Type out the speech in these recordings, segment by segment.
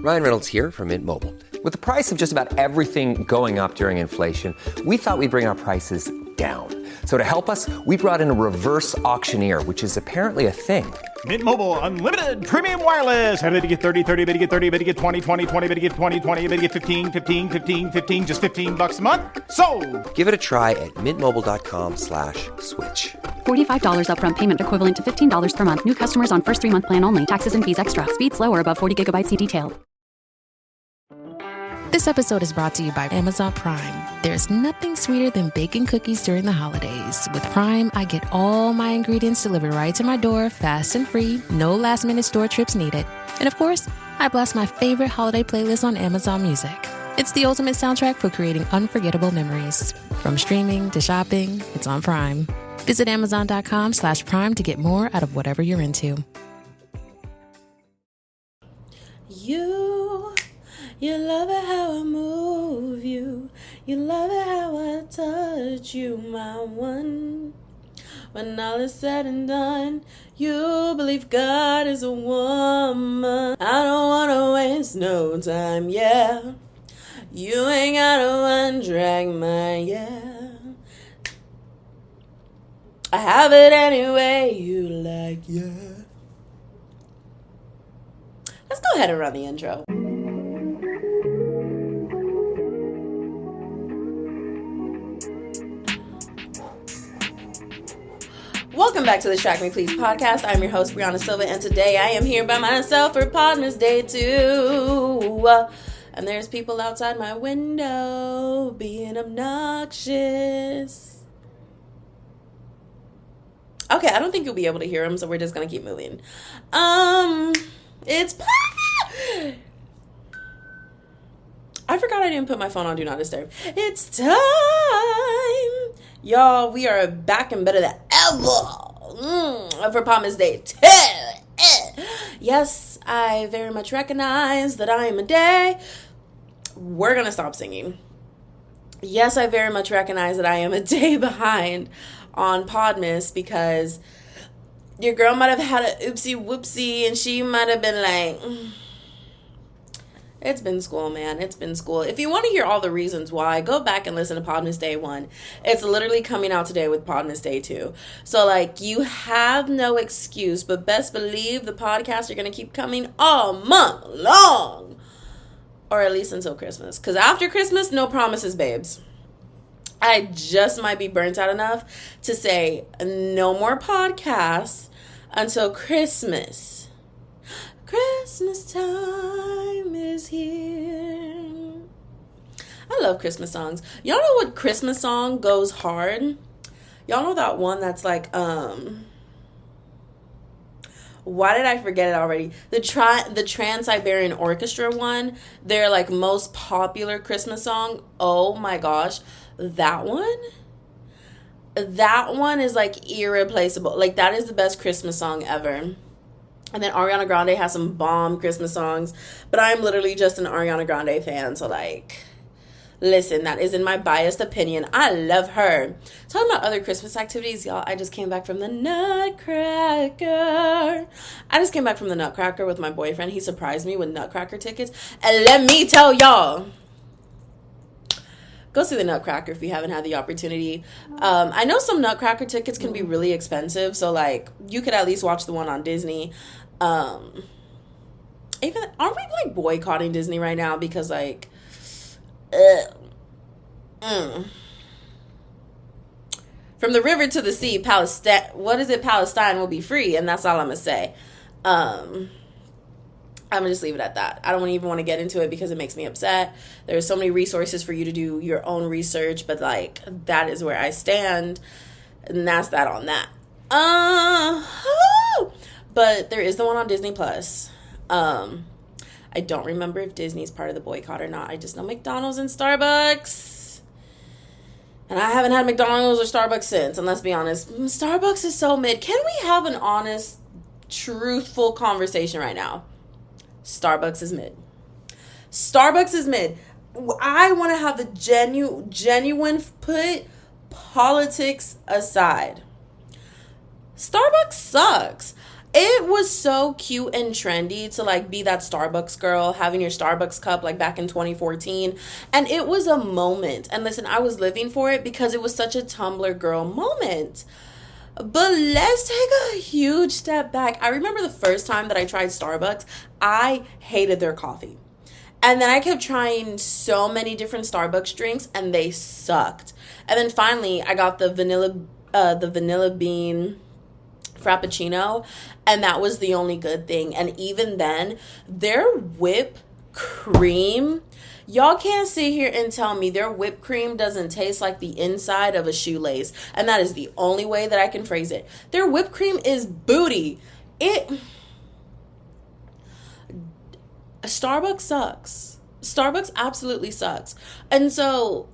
Ryan Reynolds here from Mint Mobile. With the price of just about everything going up during inflation, we thought we'd bring our prices down. So to help us, we brought in a reverse auctioneer, which is apparently a thing. Mint Mobile Unlimited Premium Wireless. How to get 30, 30, bit to get 30, bit to get 20, 20, 20, bit to get 20, 20, bit to get 15, 15, 15, 15, just $15 a month? Sold! Give it a try at mintmobile.com/switch. $45 upfront payment equivalent to $15 per month. New customers on first 3-month plan only. Taxes and fees extra. Speed slower above 40 gigabytes. See detail. This episode is brought to you by Amazon Prime. There's nothing sweeter than baking cookies during the holidays. With Prime, I get all my ingredients delivered right to my door, fast and free, no last-minute store trips needed. And of course, I blast my favorite holiday playlist on Amazon Music. It's the ultimate soundtrack for creating unforgettable memories. From streaming to shopping, it's on Prime. Visit Amazon.com/Prime to get more out of whatever you're into. You love it how I move you. You love it how I touch you, my one. When all is said and done, you believe God is a woman. I don't wanna waste no time, yeah. You ain't gotta drag my, yeah. I have it anyway you like, yeah. Let's go ahead and run the intro. Welcome back to the Track Me Please podcast. I'm your host, Brianna Silva, and today I am here by myself for PODMAS Day 2. And there's people outside my window being obnoxious. Okay, I don't think you'll be able to hear them, so we're just going to keep moving. It's... I forgot I didn't put my phone on Do Not Disturb. It's time! Y'all, we are back and better than ever for PODMAS Day 2. Yes, I very much recognize that I am a day. We're going to stop singing. Yes, I very much recognize that I am a day behind on PODMAS because your girl might have had a oopsie whoopsie and she might have been like... It's been school, man. It's been school. If you want to hear all the reasons why, go back and listen to PODMAS Day 1. It's literally coming out today with PODMAS Day 2. So, you have no excuse, but best believe the podcasts are going to keep coming all month long. Or at least until Christmas. Because after Christmas, no promises, babes. I just might be burnt out enough to say no more podcasts until Christmas. Christmas time is here. I love Christmas songs. Y'all know what Christmas song goes hard? Y'all know that one that's like, why did I forget it already? The Trans-Siberian Orchestra one, their most popular Christmas song. Oh my gosh. That one is irreplaceable. That is the best Christmas song ever. And then Ariana Grande has some bomb Christmas songs. But I'm literally just an Ariana Grande fan. So, listen, that is in my biased opinion. I love her. Talking about other Christmas activities, y'all, I just came back from the Nutcracker. With my boyfriend. He surprised me with Nutcracker tickets. And let me tell y'all, go see the Nutcracker if you haven't had the opportunity. I know some Nutcracker tickets can be really expensive. So, you could at least watch the one on Disney. Aren't we boycotting Disney right now because from the river to the sea, Palestine will be free, and that's all I'm gonna say. I'm gonna just leave it at that. I don't even want to get into it because it makes me upset. There's so many resources for you to do your own research, but that is where I stand, and that's that on that. But there is the one on Disney Plus. I don't remember if Disney's part of the boycott or not. I just know McDonald's and Starbucks. And I haven't had McDonald's or Starbucks since, and let's be honest, Starbucks is so mid. Can we have an honest, truthful conversation right now? Starbucks is mid. Starbucks is mid. I want to have the genuine put politics aside. Starbucks sucks. It was so cute and trendy to like be that Starbucks girl, having your Starbucks cup like back in 2014. And it was a moment. And listen, I was living for it because it was such a Tumblr girl moment. But let's take a huge step back. I remember the first time that I tried Starbucks, I hated their coffee. And then I kept trying so many different Starbucks drinks and they sucked. And then finally I got the vanilla bean Frappuccino, and that was the only good thing. And even then, their whipped cream, y'all can't sit here and tell me their whipped cream doesn't taste like the inside of a shoelace. And that is the only way that I can phrase it. Their whipped cream is booty. Starbucks sucks. Starbucks absolutely sucks. And so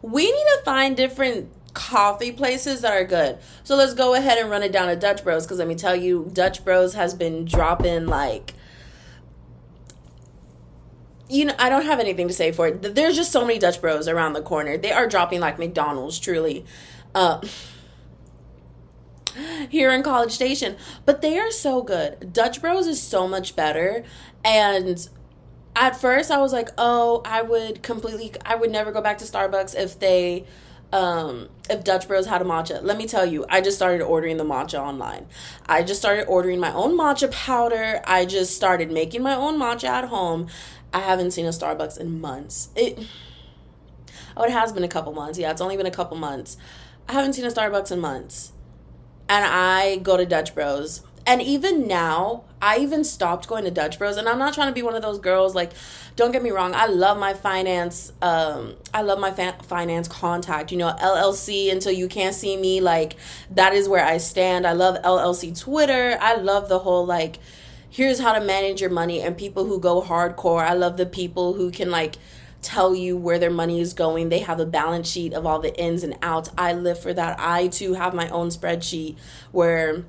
we need to find different coffee places that are good. So let's go ahead and run it down to Dutch Bros, because let me tell you, Dutch Bros has been dropping like, you know, I don't have anything to say for it. There's just so many Dutch Bros around the corner. They are dropping like McDonald's, truly, here in College Station. But they are so good. Dutch Bros is so much better. And at first I was like, oh, I would never go back to Starbucks if Dutch Bros had a matcha. Let me tell you, I just started ordering the matcha online. I just started ordering my own matcha powder. I just started making my own matcha at home. I haven't seen a Starbucks in months. It has been a couple months. Yeah, it's only been a couple months. I haven't seen a Starbucks in months. And I go to Dutch Bros. And even now, I even stopped going to Dutch Bros. And I'm not trying to be one of those girls, like, don't get me wrong, I love my finance, finance contact, you know, LLC until you can't see me, like, that is where I stand. I love LLC Twitter. I love the whole, like, here's how to manage your money, and people who go hardcore. I love the people who can, like, tell you where their money is going. They have a balance sheet of all the ins and outs. I live for that. I, too, have my own spreadsheet where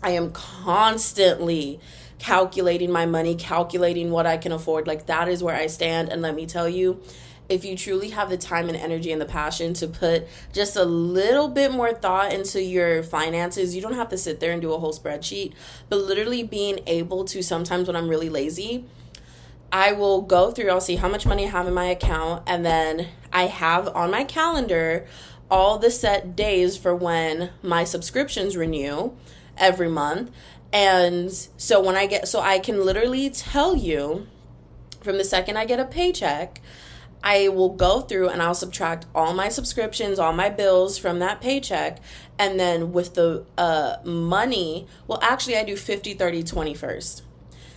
I am constantly calculating my money, calculating what I can afford. Like, that is where I stand. And let me tell you, if you truly have the time and energy and the passion to put just a little bit more thought into your finances, you don't have to sit there and do a whole spreadsheet. But literally being able to, sometimes when I'm really lazy, I will go through, I'll see how much money I have in my account, and then I have on my calendar all the set days for when my subscriptions renew every month. And so I can literally tell you from the second I get a paycheck, I will go through and I'll subtract all my subscriptions, all my bills from that paycheck. And then with the money, well, actually I do 50, 30, 20 first.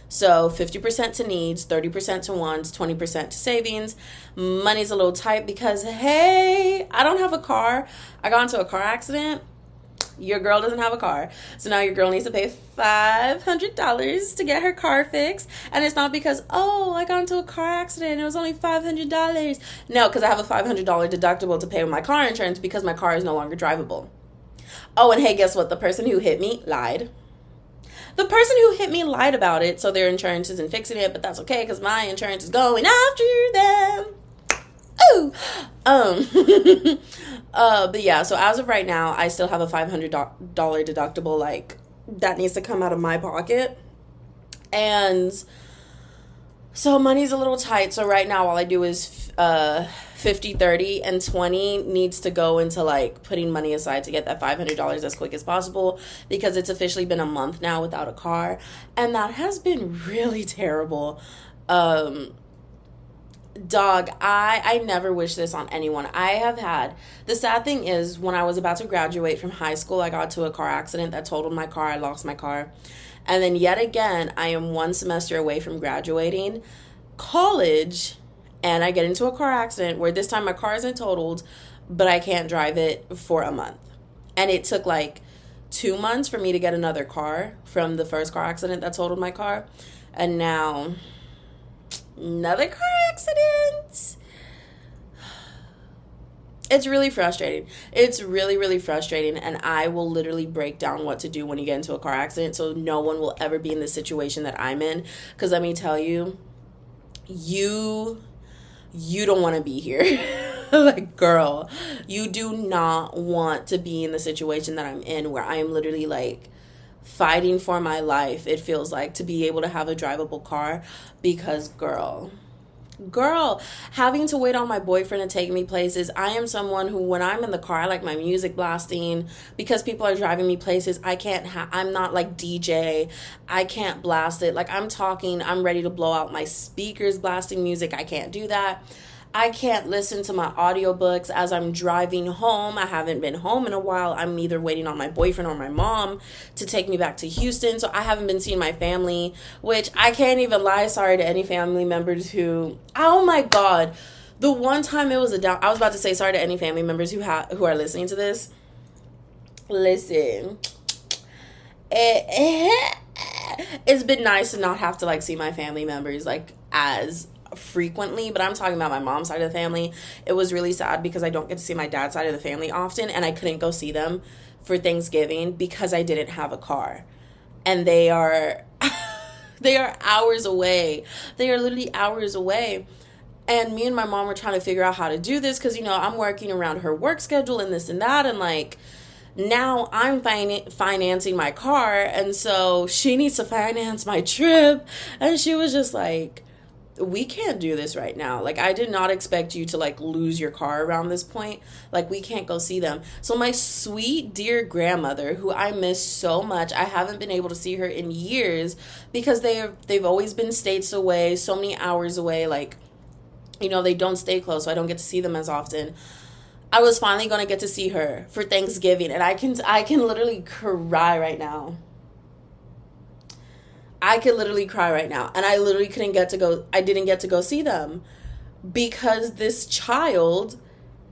So 50% to needs, 30% to wants, 20% to savings. Money's a little tight because, hey, I don't have a car. I got into a car accident. Your girl doesn't have a car. So now your girl needs to pay $500 to get her car fixed. And it's not because, oh, I got into a car accident, it was only $500. No, because I have a $500 deductible to pay with my car insurance because my car is no longer drivable. Oh, and hey, guess what? The person who hit me lied. The person who hit me lied about it, so their insurance isn't fixing it, but that's okay because my insurance is going after them. Ooh. But yeah, so as of right now, I still have a $500 deductible, like, that needs to come out of my pocket. And so money's a little tight. So right now, all I do is 50, 30, and 20 needs to go into, like, putting money aside to get that $500 as quick as possible, because it's officially been a month now without a car, and that has been really terrible. Dog, I never wish this on anyone. The sad thing is, when I was about to graduate from high school, I got into a car accident that totaled my car. I lost my car. And then yet again, I am one semester away from graduating college, and I get into a car accident where this time my car isn't totaled, but I can't drive it for a month. And it took like 2 months for me to get another car from the first car accident that totaled my car. And now another car accident. It's really frustrating. It's really, really frustrating. And I will literally break down what to do when you get into a car accident, so no one will ever be in the situation that I'm in. Because let me tell you, you don't want to be here. Like, girl, you do not want to be in the situation that I'm in, where I am literally like fighting for my life, it feels like, to be able to have a drivable car. Because girl, having to wait on my boyfriend to take me places. I am someone who, when I'm in the car, I like my music blasting, because people are driving me places. I'm not like DJ. I can't blast it. Like, I'm ready to blow out my speakers blasting music. I can't do that. I can't listen to my audiobooks as I'm driving home. I haven't been home in a while. I'm either waiting on my boyfriend or my mom to take me back to Houston. So I haven't been seeing my family, which I can't even lie. Sorry to any family members who, oh my God. The one time it was I was about to say sorry to any family members who are listening to this. Listen. It's been nice to not have to like see my family members like as frequently, but I'm talking about my mom's side of the family. It was really sad because I don't get to see my dad's side of the family often, and I couldn't go see them for Thanksgiving because I didn't have a car. And they are hours away. They are literally hours away. And me and my mom were trying to figure out how to do this because, I'm working around her work schedule and this and that, and like now I'm financing my car, and so she needs to finance my trip. And she was just like, we can't do this right now. Like, I did not expect you to like lose your car around this point. Like, we can't go see them. So my sweet dear grandmother, who I miss so much, I haven't been able to see her in years because they've always been states away, so many hours away. Like, they don't stay close, so I don't get to see them as often. I was finally going to get to see her for Thanksgiving, and I can literally cry right now. I could literally cry right now. And I literally didn't get to go see them because this child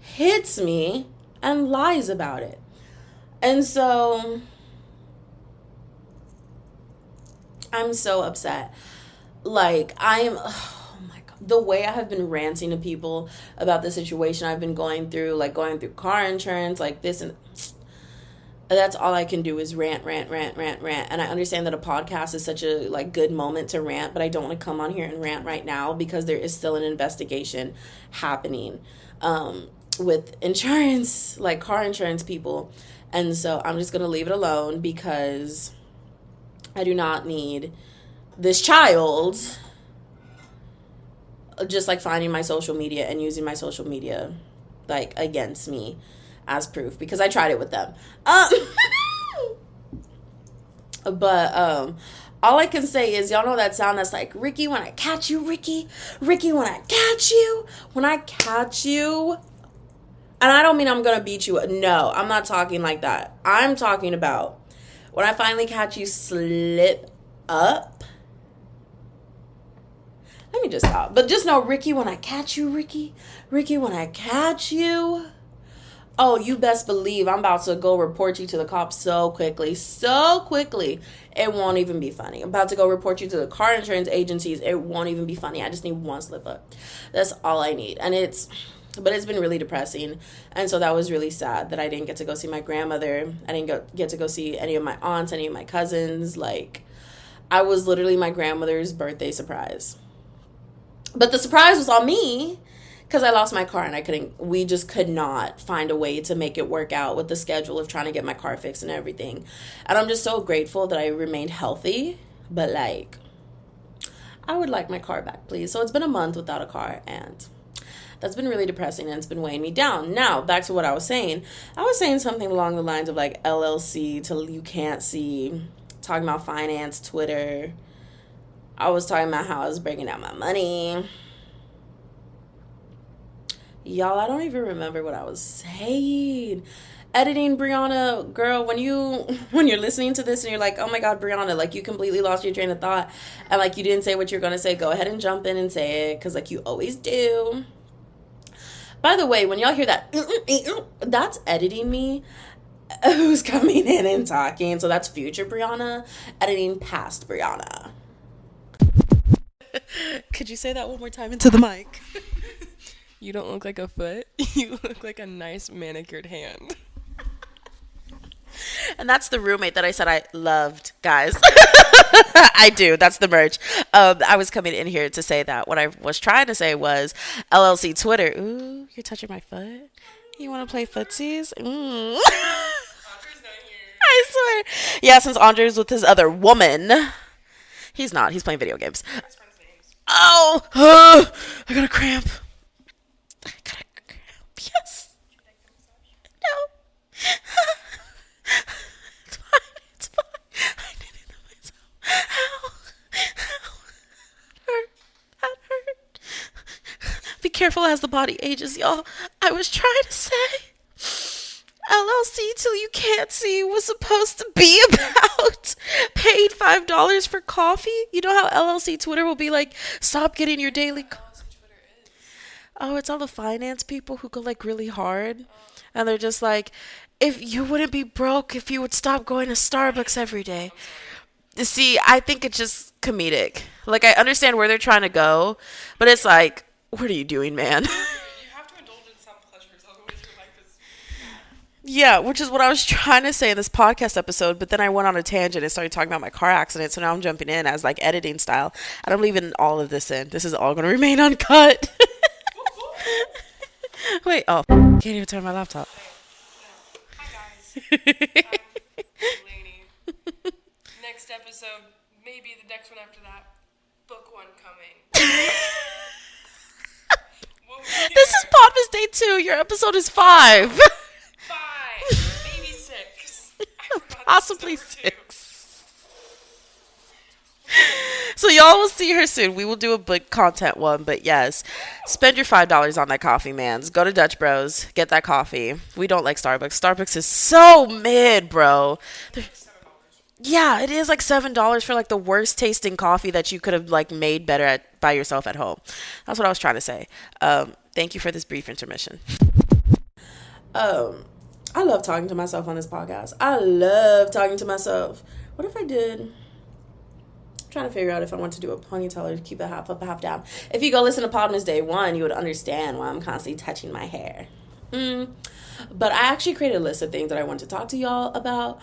hits me and lies about it. And so I'm so upset. Like, oh my God, the way I have been ranting to people about the situation I've been going through car insurance, like this, and that's all I can do is rant. And I understand that a podcast is such a like good moment to rant, but I don't want to come on here and rant right now because there is still an investigation happening with insurance, like car insurance people. And so I'm just going to leave it alone because I do not need this child just like finding my social media and using my social media like against me as proof, because I tried it with them. But all I can say is, y'all know that sound that's like, Ricky, when I catch you, Ricky, when I catch you. And I don't mean I'm gonna beat you. No, I'm not talking like that. I'm talking about when I finally catch you slip up. Let me just stop. But just know, Ricky, when I catch you, Ricky, when I catch you, oh, you best believe I'm about to go report you to the cops so quickly. It won't even be funny. I'm about to go report you to the car insurance agencies. It won't even be funny. I just need one slip up. That's all I need. But it's been really depressing. And so that was really sad that I didn't get to go see my grandmother. I didn't get to go see any of my aunts, any of my cousins. Like, I was literally my grandmother's birthday surprise. But the surprise was on me, because I lost my car and we just could not find a way to make it work out with the schedule of trying to get my car fixed and everything. And I'm just so grateful that I remained healthy. But like, I would like my car back, please. So it's been a month without a car, and that's been really depressing, and it's been weighing me down. Now, back to what I was saying. I was saying something along the lines of like LLC till you can't see, talking about finance, Twitter. I was talking about how I was breaking down my money. Y'all, I don't even remember what I was saying. Editing, Brianna, girl, when you're listening to this and you're like, oh my God, Brianna, like you completely lost your train of thought and like you didn't say what you're going to say, go ahead and jump in and say it, because like you always do. By the way, when y'all hear that, that's editing me, who's coming in and talking. So that's future Brianna editing past Brianna. Could you say that one more time into the mic? You don't look like a foot. You look like a nice manicured hand. And that's the roommate that I said I loved, guys. I do. That's the merch. I was coming in here to say that. What I was trying to say was LLC Twitter. Ooh, you're touching my foot? You want to play footsies? I swear. Yeah, since Andre's with his other woman. He's not. He's playing video games. Oh, I got a cramp. Yes. No. It's fine. It's fine. I did it myself. Ow. That hurt. Be careful as the body ages, y'all. I was trying to say LLC till you can't see was supposed to be about paid $5 for coffee. You know how LLC Twitter will be like, stop getting your daily. Oh, it's all the finance people who go like really hard. And they're just like, if you wouldn't be broke if you would stop going to Starbucks every day. See, I think it's just comedic. Like, I understand where they're trying to go, but it's like, what are you doing, man? Yeah, which is what I was trying to say in this podcast episode, but then I went on a tangent and started talking about my car accident, so now I'm jumping in as like editing style. I don't leave all of this in. This is all going to remain uncut. Wait, oh, can't even turn my laptop. Hi guys. I'm Lainey. Next episode, maybe the next one after that, book one coming. This is PODMAS Day 2. Your episode is 5. 5, maybe 6. Possibly 6. So y'all will see her soon. We will do a book content one, but yes, spend your $5 on that coffee, mans. Go to Dutch Bros, get that coffee. We don't like Starbucks. Starbucks is so mid, bro. Yeah, it is like $7 for like the worst tasting coffee that you could have like made better by yourself at home. That's what I was trying to say. Thank you for this brief intermission. I love talking to myself on this podcast. I love talking to myself. What if I did? I'm trying to figure out if I want to do a ponytail or to keep it half up, half down. If you go listen to PODMAS Day 1, you would understand why I'm constantly touching my hair. But I actually created a list of things that I want to talk to y'all about.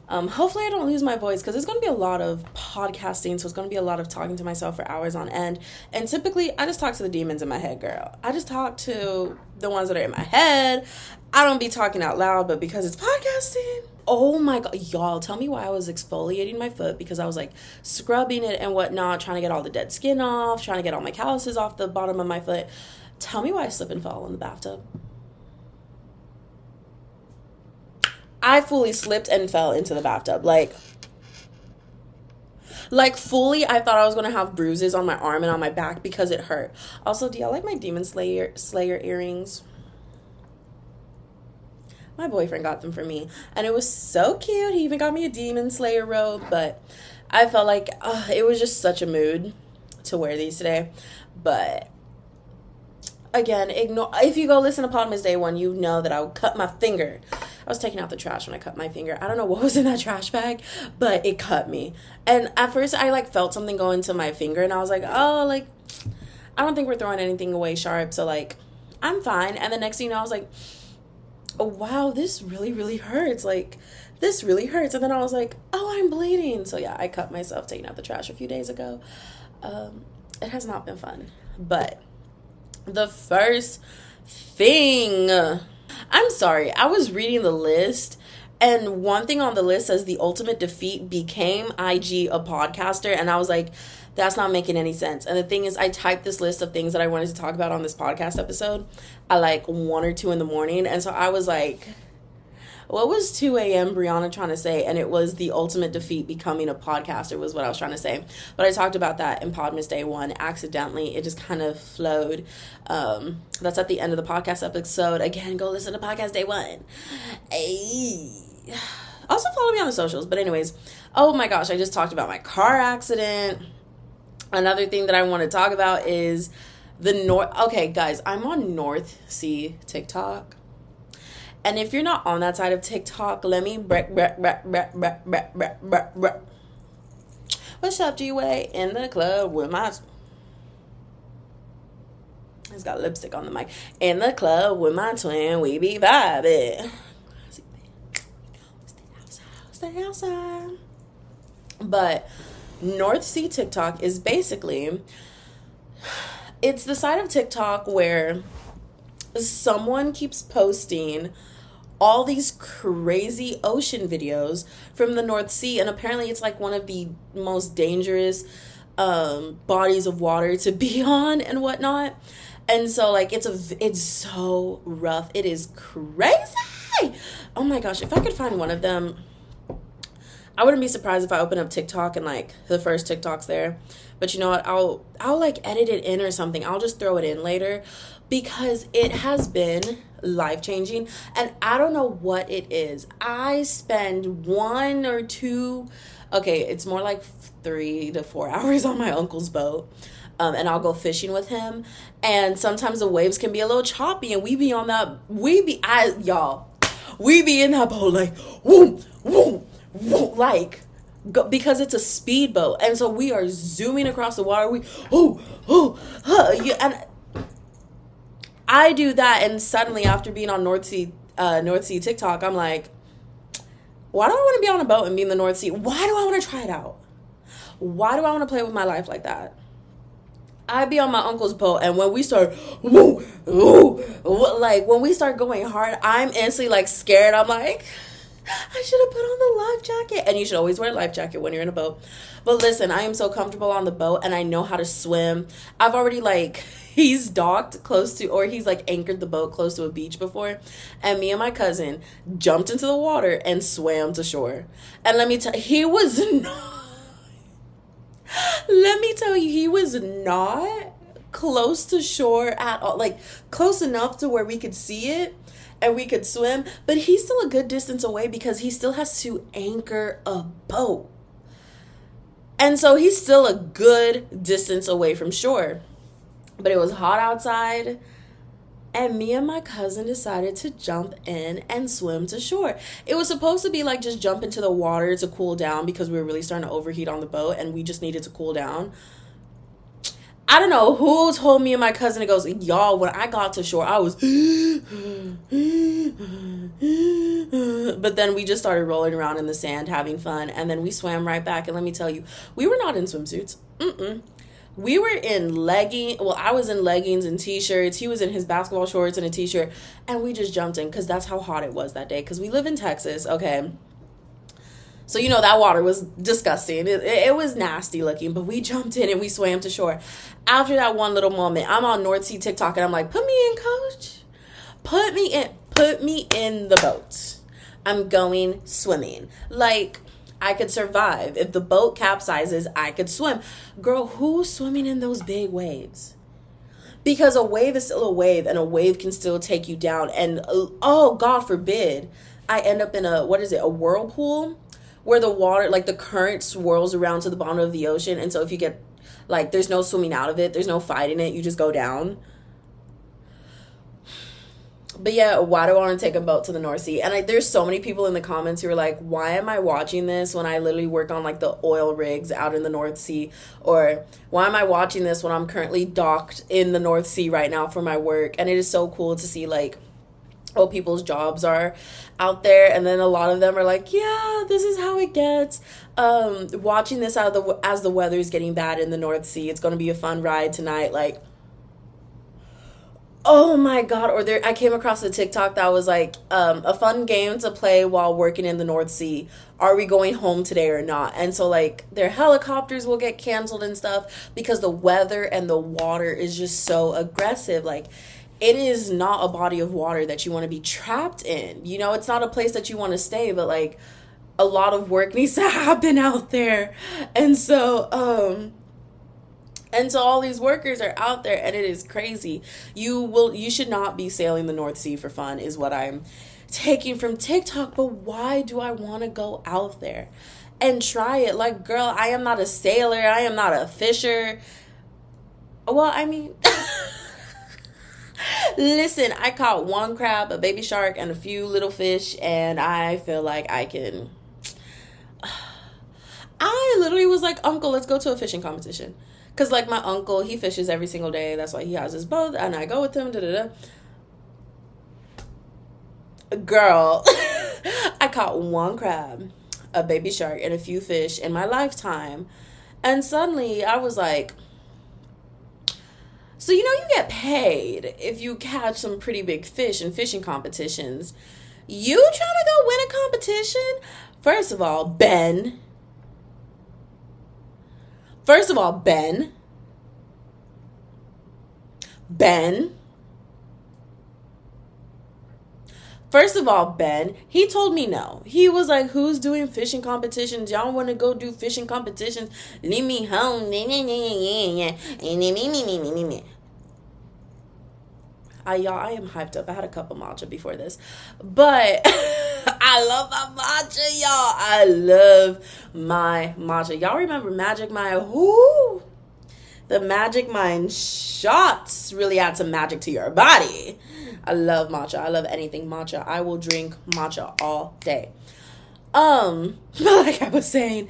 Hopefully I don't lose my voice because there's going to be a lot of podcasting, so it's going to be a lot of talking to myself for hours on end. And typically, I just talk to the demons in my head, girl. I just talk to the ones that are in my head. I don't be talking out loud, but because it's podcasting, oh my God, y'all, tell me why I was exfoliating my foot, because I was like scrubbing it and whatnot, trying to get all the dead skin off, trying to get all my calluses off the bottom of my foot. Tell me why I slip and fell in the bathtub. I fully slipped and fell into the bathtub. Like fully, I thought I was going to have bruises on my arm and on my back because it hurt. Also, do y'all like my Demon Slayer earrings? My boyfriend got them for me, and it was so cute. He even got me a Demon Slayer robe, but I felt like it was just such a mood to wear these today. But again, if you go listen to PODMAS Day 1, you know that I would cut my finger. I was taking out the trash when I cut my finger. I don't know what was in that trash bag, but it cut me. And at first, I like felt something go into my finger, and I was like, oh, like, I don't think we're throwing anything away sharp, so like, I'm fine. And the next thing you know, I was like, oh wow, this really, really hurts. Like, this really hurts. And then I was like, oh, I'm bleeding. So yeah, I cut myself taking out the trash a few days ago. It has not been fun. But the first thing, I'm sorry, I was reading the list, and one thing on the list says the ultimate defeat became IG a podcaster, and I was like, that's not making any sense. And the thing is, I typed this list of things that I wanted to talk about on this podcast episode at like 1 or 2 in the morning, and so I was like, what was 2 a.m. Brianna trying to say? And it was the ultimate defeat becoming a podcaster was what I was trying to say. But I talked about that in PODMAS Day 1 accidentally. It just kind of flowed. That's at the end of the podcast episode. Again, go listen to Podcast Day 1. Ay. Also follow me on the socials. But anyways, oh my gosh, I just talked about my car accident. Another thing that I want to talk about is the Okay, guys, I'm on North Sea TikTok. And if you're not on that side of TikTok, let me What's up, G-Way? In the club with my... It's got lipstick on the mic. In the club with my twin, we be vibing. stay outside. But North Sea TikTok is basically, it's the side of TikTok where someone keeps posting all these crazy ocean videos from the North Sea, and apparently it's like one of the most dangerous bodies of water to be on and whatnot. And so like it's so rough. It is crazy. Oh my gosh, if I could find one of them, I wouldn't be surprised if I open up TikTok and like the first TikTok's there. But you know what? I'll like edit it in or something. I'll just throw it in later because it has been life-changing, and I don't know what it is. I spend 1 or 2, okay, it's more like 3 to 4 hours on my uncle's boat. And I'll go fishing with him, and sometimes the waves can be a little choppy, and we be in that boat like whoom, whoom, whoom, like because it's a speedboat, and so we are zooming across the water. And I do that, and suddenly after being on North Sea TikTok, I'm like, why do I want to be on a boat and be in the North Sea? Why do I want to try it out? Why do I want to play with my life like that? I be on my uncle's boat, and when we start, like when we start going hard, I'm instantly like scared. I'm like, I should have put on the life jacket. And you should always wear a life jacket when you're in a boat. But listen, I am so comfortable on the boat, and I know how to swim. I've already he's docked close to, or he's like anchored the boat close to a beach before, and me and my cousin jumped into the water and swam to shore. And let me tell you, he was not close to shore at all, like close enough to where we could see it and we could swim, but he's still a good distance away because he still has to anchor a boat. And so he's still a good distance away from shore. But it was hot outside, and me and my cousin decided to jump in and swim to shore. It was supposed to be like just jump into the water to cool down because we were really starting to overheat on the boat, and we just needed to cool down. I don't know who told me and my cousin, it goes, y'all, when I got to shore, I was, but then we just started rolling around in the sand, having fun, and then we swam right back. And let me tell you, we were not in swimsuits. We were in I was in leggings and t-shirts. He was in his basketball shorts and a t-shirt, and we just jumped in because that's how hot it was that day, because we live in Texas, okay? So, you know, that water was disgusting. It was nasty looking, but we jumped in and we swam to shore. After that one little moment, I'm on North Sea TikTok, and I'm like, put me in, coach. Put me in the boat. I'm going swimming. Like, I could survive. If the boat capsizes, I could swim. Girl, who's swimming in those big waves? Because a wave is still a wave, and a wave can still take you down. And, oh, God forbid, I end up in a whirlpool, where the water, like the current swirls around to the bottom of the ocean. And so if you get, like, there's no swimming out of it, there's no fighting it, you just go down. But yeah, why do I want to take a boat to the North Sea? And there's so many people in the comments who are like, why am I watching this when I literally work on like the oil rigs out in the North Sea? Or why am I watching this when I'm currently docked in the North Sea right now for my work? And it is so cool to see like what people's jobs are out there. And then a lot of them are like, yeah, this is how it gets. Watching this as the weather is getting bad in the North Sea. It's going to be a fun ride tonight. Like, oh my God. Or I came across a TikTok that was like, a fun game to play while working in the North Sea. Are we going home today or not? And so like their helicopters will get canceled and stuff because the weather and the water is just so aggressive. Like, it is not a body of water that you want to be trapped in. You know, it's not a place that you want to stay, but like a lot of work needs to happen out there. And so all these workers are out there, and it is crazy. You should not be sailing the North Sea for fun is what I'm taking from TikTok. But why do I want to go out there and try it? Like, girl, I am not a sailor. I am not a fisher. Well, I mean, listen, I caught one crab, a baby shark, and a few little fish, and I feel like I can. I literally was like, Uncle, let's go to a fishing competition. Because, like, my uncle, he fishes every single day. That's why he has his boat, and I go with him. Girl, I caught one crab, a baby shark, and a few fish in my lifetime. And suddenly I was like, so you get paid if you catch some pretty big fish in fishing competitions. You trying to go win a competition? First of all, Ben. First of all, Ben. First of all, Ben, he told me no. He was like, who's doing fishing competitions? Y'all want to go do fishing competitions? Leave me home. Y'all, I am hyped up. I had a cup of matcha before this. But I love my matcha, y'all. I love my matcha. Y'all remember Magic Mind? Whoo! The Magic Mind shots really add some magic to your body. I love matcha. I love anything matcha. I will drink matcha all day. Like I was saying,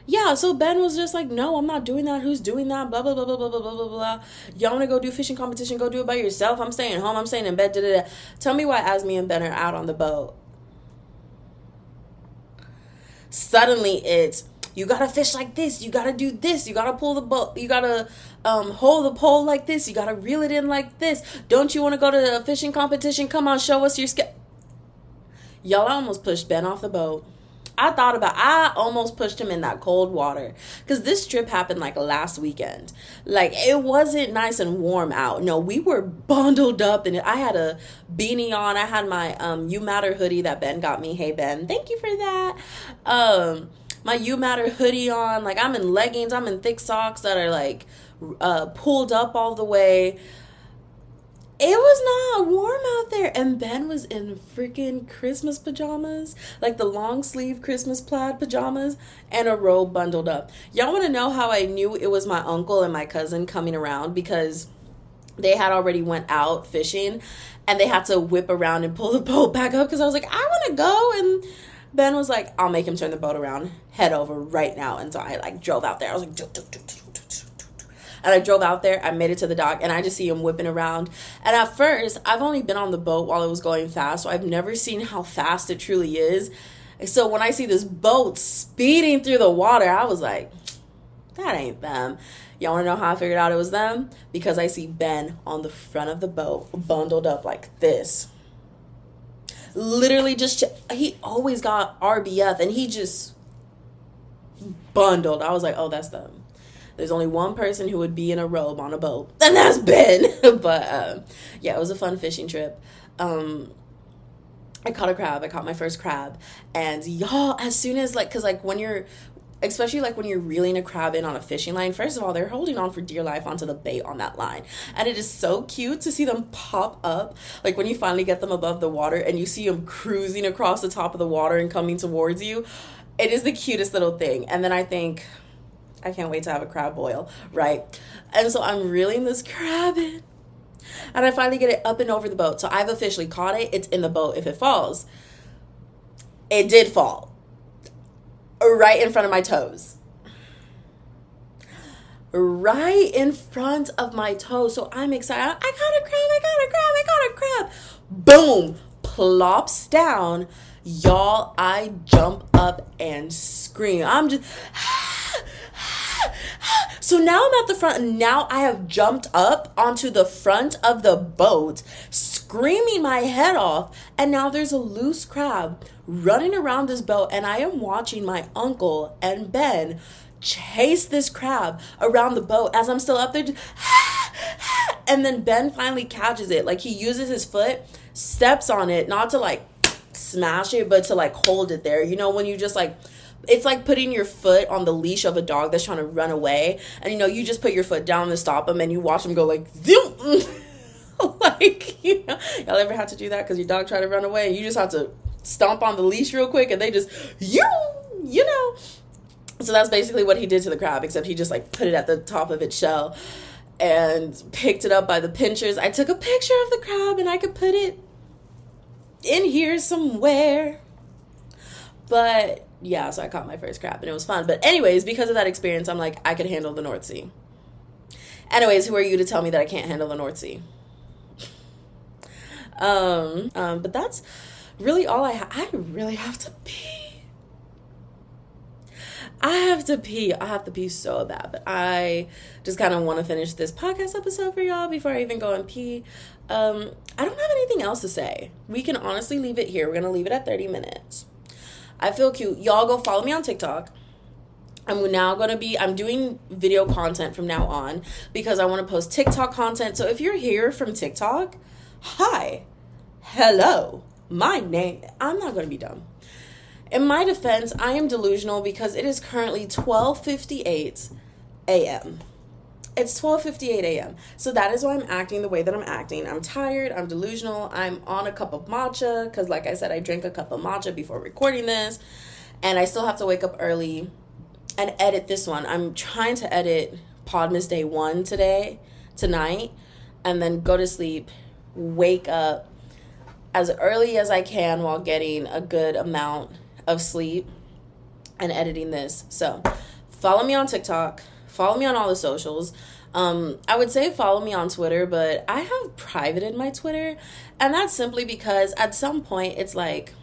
yeah, so Ben was just like, no, I'm not doing that. Who's doing that? Blah, blah, blah, blah, blah, blah, blah, blah, blah. Y'all want to go do fishing competition? Go do it by yourself. I'm staying home. I'm staying in bed. Da, da, da. Tell me why Asmi and Ben are out on the boat. Suddenly it's, you got to fish like this. You got to do this. You got to pull the boat. You got to hold the pole like this. You got to reel it in like this. Don't you want to go to a fishing competition? Come on, show us your skill. Y'all, I almost pushed Ben off the boat. I almost pushed him in that cold water, because this trip happened like last weekend. Like, it wasn't nice and warm out. No, we were bundled up, and I had a beanie on. I had my You Matter hoodie that Ben got me. Hey, Ben, thank you for that. My You Matter hoodie on. Like, I'm in leggings. I'm in thick socks that are like pulled up all the way. It was not warm out there, and Ben was in freaking Christmas pajamas, like the long sleeve Christmas plaid pajamas, and a robe bundled up. Y'all want to know how I knew it was my uncle and my cousin coming around? Because they had already went out fishing, and they had to whip around and pull the boat back up, because I was like, I want to go, and Ben was like, I'll make him turn the boat around, head over right now. And so I like drove out there. I was like, and I drove out there, I made it to the dock, and I just see him whipping around. And at first, I've only been on the boat while it was going fast, so I've never seen how fast it truly is. So when I see this boat speeding through the water, I was like, that ain't them. Y'all want to know how I figured out it was them? Because I see Ben on the front of the boat, bundled up like this. Literally just, he always got RBF, and he just bundled. I was like, oh, that's them. There's only one person who would be in a robe on a boat, and that's Ben. But yeah, it was a fun fishing trip. I caught a crab. I caught my first crab. And y'all, as soon as because when you're, especially when you're reeling a crab in on a fishing line, first of all, they're holding on for dear life onto the bait on that line. And it is so cute to see them pop up. Like when you finally get them above the water and you see them cruising across the top of the water and coming towards you. It is the cutest little thing. And then I think, I can't wait to have a crab boil, right? And so I'm reeling this crab in, and I finally get it up and over the boat. So I've officially caught it. It's in the boat. If it falls, it did fall right in front of my toes. Right in front of my toes. So I'm excited. I got a crab. Boom, plops down. Y'all, I jump up and scream. I'm just... So now I'm at the front, and now I have jumped up onto the front of the boat, screaming my head off, and now there's a loose crab running around this boat, and I am watching my uncle and Ben chase this crab around the boat as I'm still up there. And then Ben finally catches it. Like, he uses his foot, steps on it, not to smash it, but to hold it there. You know, when you just it's like putting your foot on the leash of a dog that's trying to run away. And, you just put your foot down to stop him, and you watch him go zoom. Y'all ever had to do that because your dog tried to run away? And you just have to stomp on the leash real quick, and they just, So that's basically what he did to the crab, except he just, put it at the top of its shell and picked it up by the pinchers. I took a picture of the crab, and I could put it in here somewhere. But... yeah, so I caught my first crab, and it was fun. But anyways, because of that experience, I'm like, I could handle the North Sea. Anyways, who are you to tell me that I can't handle the North Sea? But that's really all I really have to pee. I have to pee so bad, but I just kind of want to finish this podcast episode for y'all before I even go and pee. I don't have anything else to say. We can honestly leave it here. We're going to leave it at 30 minutes. I feel cute. Y'all go follow me on TikTok. I'm doing video content from now on because I want to post TikTok content. So if you're here from TikTok, hi, hello, my name, I'm not going to be dumb. In my defense, I am delusional because it is currently 12:58 a.m. It's 12:58 a.m. So that is why I'm acting the way that I'm acting. I'm tired. I'm delusional. I'm on a cup of matcha because, like I said, I drank a cup of matcha before recording this. And I still have to wake up early and edit this one. I'm trying to edit PODMAS Day 1 tonight, and then go to sleep, wake up as early as I can while getting a good amount of sleep and editing this. So follow me on TikTok, follow me on all the socials. I would say follow me on Twitter, but I have privated my Twitter, and that's simply because at some point it's like,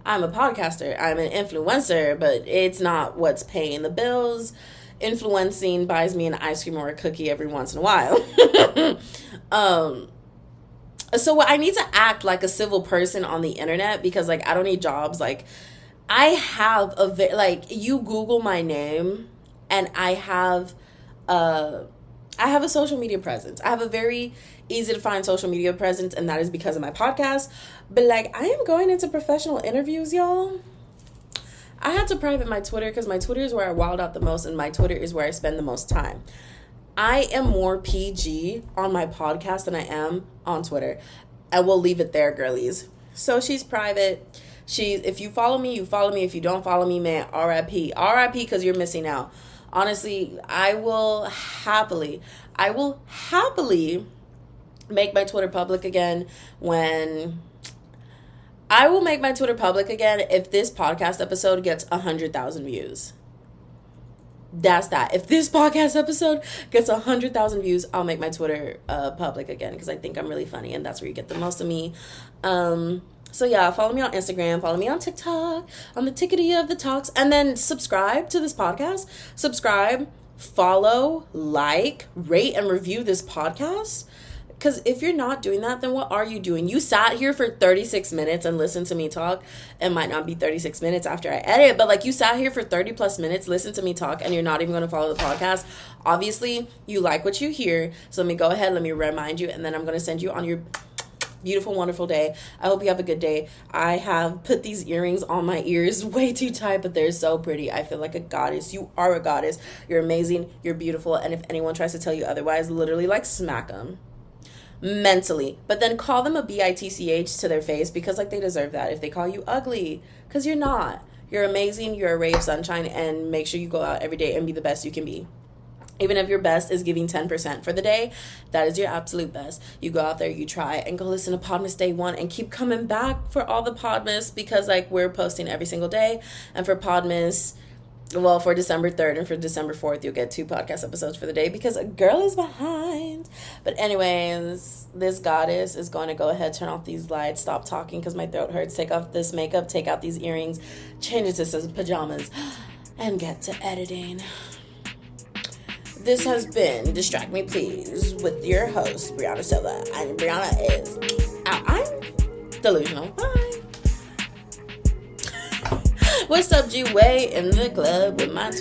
I'm a podcaster, I'm an influencer, but it's not what's paying the bills. Influencing buys me an ice cream or a cookie every once in a while. So I need to act like a civil person on the internet because, like, I don't need jobs. Like, I have you Google my name and I have a social media presence. I have a very easy to find social media presence, and that is because of my podcast. But, like, I am going into professional interviews, y'all. I had to private my Twitter because my Twitter is where I wild out the most, and my Twitter is where I spend the most time. I am more PG on my podcast than I am on Twitter. And we'll leave it there, girlies. So she's private. If you follow me, you follow me. If you don't follow me, man, RIP. RIP because you're missing out. Honestly, I will happily make my Twitter public again if this podcast episode gets 100,000 views. That's that. If this podcast episode gets 100,000 views, I'll make my Twitter public again because I think I'm really funny and that's where you get the most of me. So yeah, follow me on Instagram, follow me on TikTok, on the tickety of the talks, and then subscribe to this podcast. Subscribe, follow, like, rate, and review this podcast. Because if you're not doing that, then what are you doing? You sat here for 36 minutes and listened to me talk. It might not be 36 minutes after I edit, but like you sat here for 30 plus minutes, listen to me talk, and you're not even going to follow the podcast. Obviously, you like what you hear. So let me go ahead, let me remind you, and then I'm going to send you on your beautiful, wonderful day. I hope you have a good day. I have put these earrings on my ears way too tight, but they're so pretty. I feel like a goddess. You are a goddess. You're amazing. You're beautiful. And if anyone tries to tell you otherwise, literally like smack them. Mentally, but then call them a bitch to their face because like they deserve that. If they call you ugly, because you're not. You're amazing. You're a ray of sunshine, and make sure you go out every day and be the best you can be. Even if your best is giving 10% for the day, that is your absolute best. You go out there, you try, and go listen to PODMAS Day 1 and keep coming back for all the PODMAS because like we're posting every single day. And for PODMAS, well, for December 3rd and for December 4th, you'll get 2 podcast episodes for the day because a girl is behind. But anyways, this goddess is going to go ahead, turn off these lights, stop talking because my throat hurts, take off this makeup, take out these earrings, change it to some pajamas, and get to editing. This has been Distract Me Please with your host, Brianna Silva. And Brianna is... I'm delusional. Bye. What's up, G-Way in the club with my...